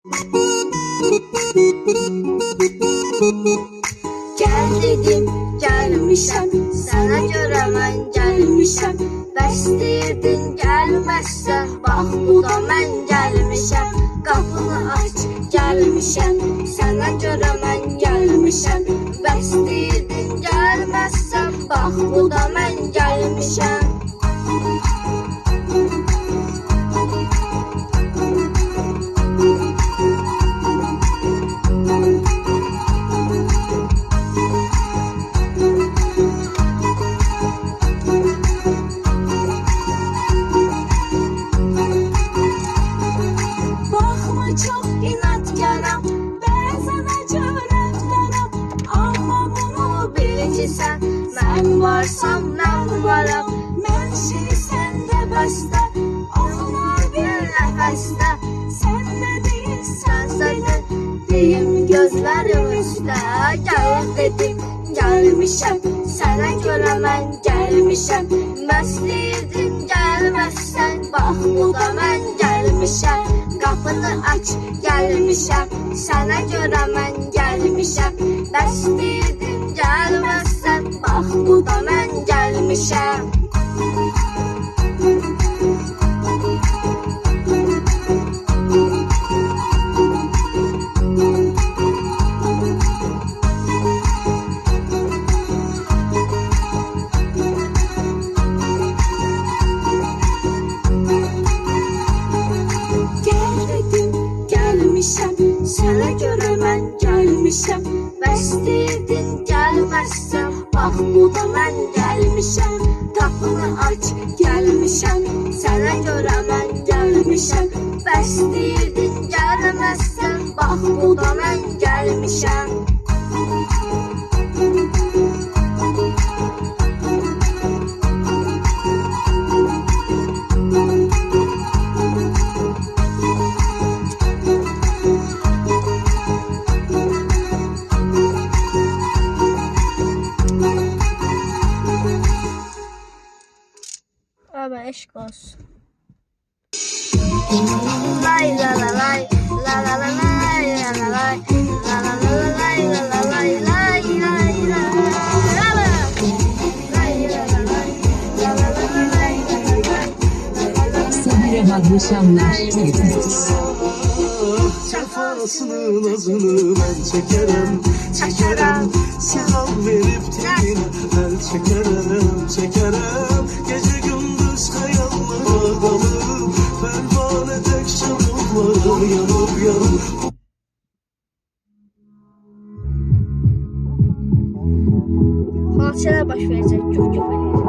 Gel dedim, gelmişəm, sana görə mən gəlmişəm. Bəs deyirdin, gəlməzsən, bax bu da mən gəlmişəm. Qapını aç, gəlmişəm, sana görə mən gəlmişəm. Bəs deyirdin, gəlməzsən, bax bu da mən gəlmişəm. Çok inatkaram, bəzən əcərətlərəm. Amma bunu biləcəksən, mən varsam mən varam. Mən şirsən də bəstə, oxunar bir nəfəstə. Sən nə deyirsən sənə, deyim gözlərim üstə. Gəl dedim, gəlmişəm, sənə görə mən gəlmişəm. Məsliydin, gəlməzsən, bax bu da mən gəlmişəm. Qapını aç, gəlmişəm, sənə görə mən gəlmişəm. Bəs deyirdin, gəlməzsən, bax bu da mən gəlmişəm. Sənə görə mən gəlmişəm. Bəs deyirdin, gəlməzsən, bax bu da mən gəlmişəm. Qapını aç, gəlmişəm, sənə görə mən gəlmişəm. Bəs deyirdin, gəlməzsən, bax bu da mən gəlmişəm. Abi eşk olsun. Lay la la lay, la la la lay, la la lay, la la la lay, la la lay, lay lay lay. Sabire Hadraşanlar. Cefasının azını ben çekerim, çekerim. Selam verip teline ben çekerim, çekerim. Gece gündüz hayallara dalıp pervane tek şamurlara yanıp yanıp. Hadisələr baş verəcək, köf-köf eləyəcək.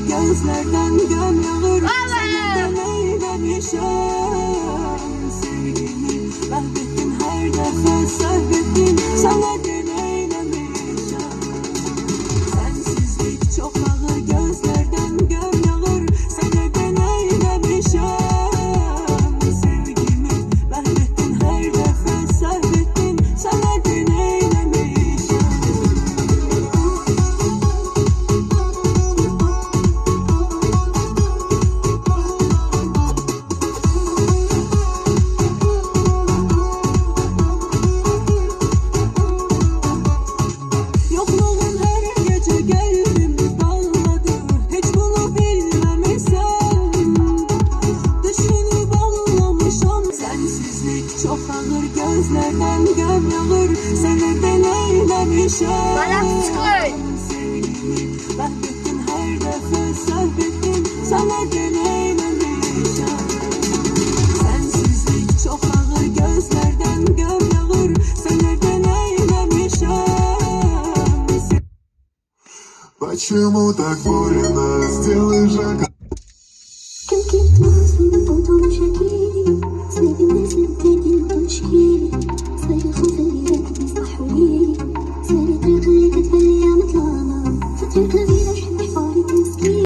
Gözlerden göm yağır, senden eylemişim. Sevgimi mahvettin her defa sahbettin, sana gün eylemişim. Sensizlik çok ağır, gözlerden göm yağır, senden eylemişim. Sevgimi mahvettin her defa sahbettin, sana gün eylemişim. Çok ağır gözlerden göm yağır, seneden eylemişim. Sevgimi mahvettin her defa sahbettin, sana gün eylemişim. Sensizlik çok ağır gözlerden göm yağır. Почему так больно? Сделай шаг. Конкретно своими фото شكيلي سيدي الناس بلادي وتشكيلي صايري خوف اللي راك يصبحوا ليلي سالي الطريق اللي كتبان ليا مظلامة في طريق الفيلا شحال حفاري مسكين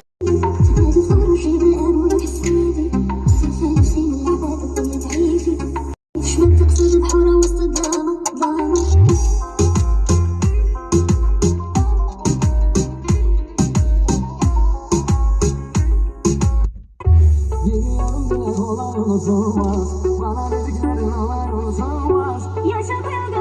هاد الخمر وجيب الامور وحسابي سالفة نفسي من العباد الدنيا ضعيفي فاش ما تقصد بحورة وسط الظلامة ظلامة Yanımda olar unutulmaz. Bana dediklerin olar unutulmaz. Yaşadığım